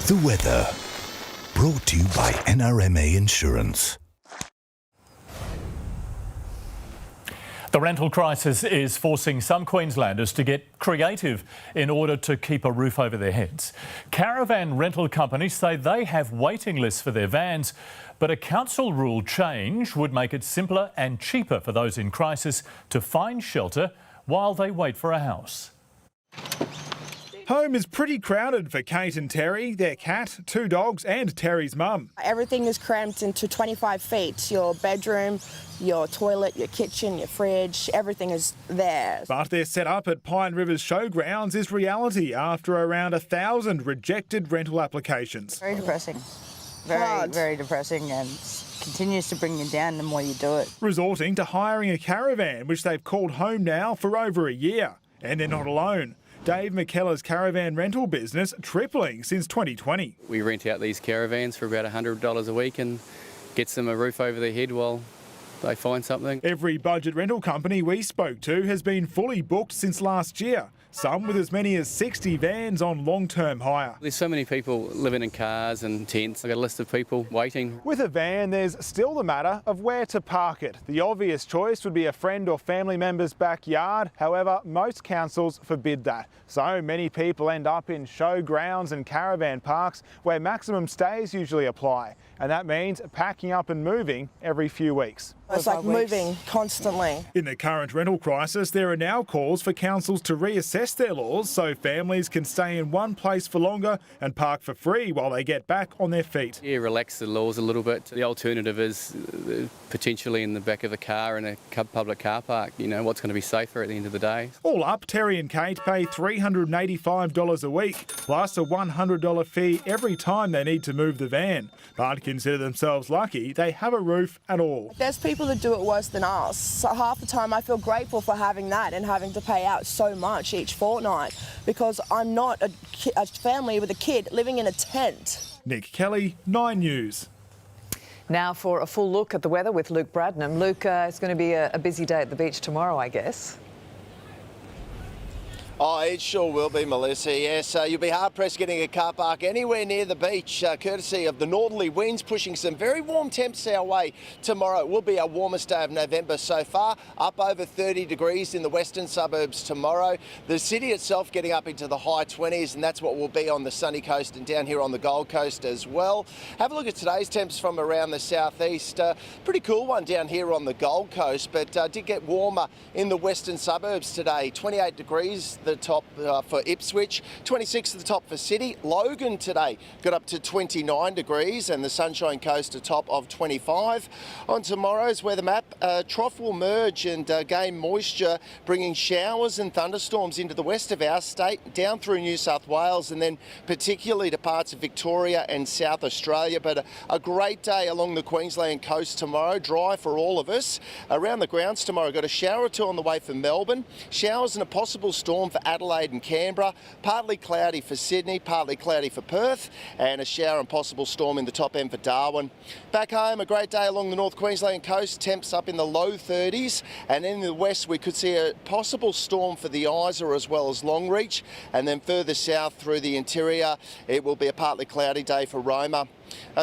The weather, brought to you by NRMA Insurance. The rental crisis is forcing some Queenslanders to get creative in order to keep a roof over their heads. Caravan rental companies say they have waiting lists for their vans, but a council rule change would make it simpler and cheaper for those in crisis to find shelter while they wait for a house. Home is pretty crowded for Kate and Terry, their cat, 2 dogs and Terry's mum. Everything is cramped into 25 feet. Your bedroom, your toilet, your kitchen, your fridge, everything is there. But their setup at Pine River's showgrounds is reality after around 1,000 rejected rental applications. Very depressing. Very depressing, and continues to bring you down the more you do it. Resorting to hiring a caravan, which they've called home now for over a year. And they're not alone. Dave McKellar's caravan rental business tripling since 2020. We rent out these caravans for about $100 a week and gets them a roof over their head while they find something. Every budget rental company we spoke to has been fully booked since last year, some with as many as 60 vans on long-term hire. There's so many people living in cars and tents. I've got a list of people waiting. With a van, there's still the matter of where to park it. The obvious choice would be a friend or family member's backyard. However, most councils forbid that. So many people end up in showgrounds and caravan parks where maximum stays usually apply. And that means packing up and moving every few weeks. It's like moving constantly. In the current rental crisis, there are now calls for councils to reassess their laws so families can stay in one place for longer and park for free while they get back on their feet. Yeah, relax the laws a little bit. The alternative is potentially in the back of a car in a public car park. You know, what's going to be safer at the end of the day? All up, Terry and Kate pay $385 a week, plus a $100 fee every time they need to move the van, but consider themselves lucky they have a roof at all. There's people that do it worse than us. So half the time I feel grateful for having that and having to pay out so much each fortnight because I'm not a family with a kid living in a tent. Nick Kelly, 9 News. Now for a full look at the weather with Luke Bradnam. Luke, it's going to be a busy day at the beach tomorrow, I guess. Oh, it sure will be, Melissa. Yes, you'll be hard-pressed getting a car park anywhere near the beach, courtesy of the northerly winds pushing some very warm temps our way tomorrow. It will be our warmest day of November so far, up over 30 degrees in the western suburbs tomorrow. The city itself getting up into the high 20s, and that's what will be on the sunny coast and down here on the Gold Coast as well. Have a look at today's temps from around the southeast. Pretty cool one down here on the Gold Coast, but did get warmer in the western suburbs today. 28 degrees. The top for Ipswich, 26 at the top for City. Logan today got up to 29 degrees and the Sunshine Coast a top of 25. On tomorrow's weather map, trough will merge and gain moisture, bringing showers and thunderstorms into the west of our state, down through New South Wales and then particularly to parts of Victoria and South Australia. But a great day along the Queensland coast tomorrow, dry for all of us. Around the grounds tomorrow, got a shower or two on the way for Melbourne, showers and a possible storm for Adelaide and Canberra, partly cloudy for Sydney, partly cloudy for Perth, and a shower and possible storm in the top end for Darwin. Back home, a great day along the North Queensland coast, temps up in the low 30s, and in the west we could see a possible storm for the Isa as well as Longreach, and then further south through the interior it will be a partly cloudy day for Roma.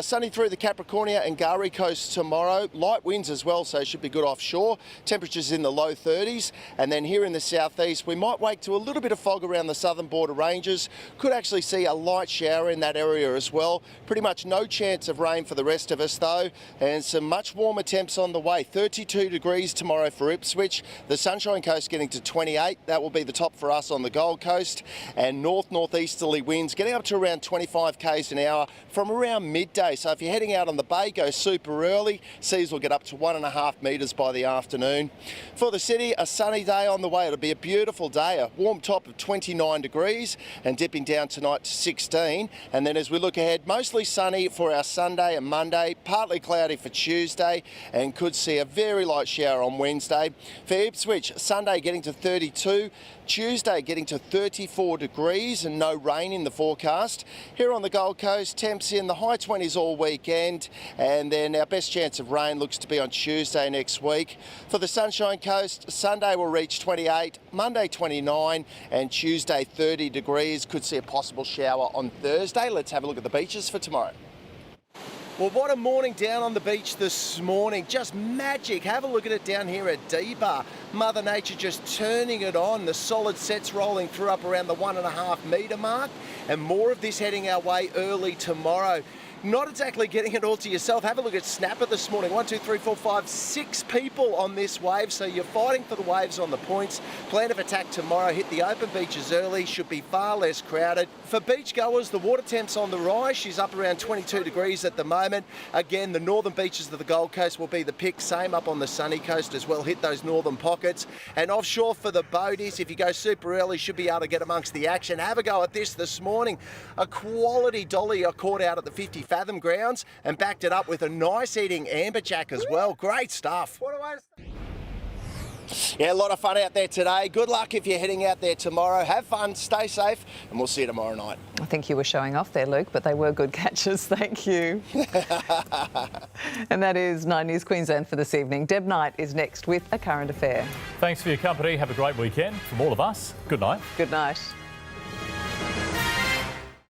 Sunny through the Capricornia and Gari coast tomorrow. Light winds as well, so it should be good offshore. Temperatures in the low 30s. And then here in the southeast, we might wake to a little bit of fog around the southern border ranges. Could actually see a light shower in that area as well. Pretty much no chance of rain for the rest of us though. And some much warmer temps on the way. 32 degrees tomorrow for Ipswich. The Sunshine Coast getting to 28. That will be the top for us on the Gold Coast. And northeasterly winds getting up to around 25 k's an hour from around midday. So if you're heading out on the bay, go super early. Seas will get up to 1.5 metres by the afternoon. For the city, a sunny day on the way. It'll be a beautiful day, a warm top of 29 degrees and dipping down tonight to 16. And then as we look ahead, mostly sunny for our Sunday and Monday, partly cloudy for Tuesday, and could see a very light shower on Wednesday. For Ipswich, Sunday getting to 32, Tuesday getting to 34 degrees and no rain in the forecast. Here on the Gold Coast, temps in the high 20s all weekend, and then our best chance of rain looks to be on Tuesday next week. For the Sunshine Coast, Sunday will reach 28, Monday 29, and Tuesday 30 degrees. Could see a possible shower on Thursday. Let's have a look at the beaches for tomorrow. Well, what a morning down on the beach this morning. Just magic. Have a look at it down here at D-Bar. Mother Nature just turning it on. The solid sets rolling through up around the 1.5 metre mark, and more of this heading our way early tomorrow. Not exactly getting it all to yourself. Have a look at Snapper this morning. 1, 2, 3, 4, 5, 6 people on this wave. So you're fighting for the waves on the points. Plan of attack tomorrow. Hit the open beaches early. Should be far less crowded. For beachgoers, the water temp's on the rise. She's up around 22 degrees at the moment. Again, the northern beaches of the Gold Coast will be the pick. Same up on the sunny coast as well. Hit those northern pockets. And offshore for the boaties, if you go super early, should be able to get amongst the action. Have a go at this morning. A quality dolly I caught out at the 50 Fathom grounds and backed it up with a nice eating amberjack as well. Great stuff. Yeah, a lot of fun out there today. Good luck if you're heading out there tomorrow. Have fun, stay safe, and we'll see you tomorrow night. I think you were showing off there, Luke, but they were good catches. Thank you. And that is 9 News Queensland for this evening. Deb Knight is next with a current affair. Thanks for your company. Have a great weekend. From all of us, good night. Good night.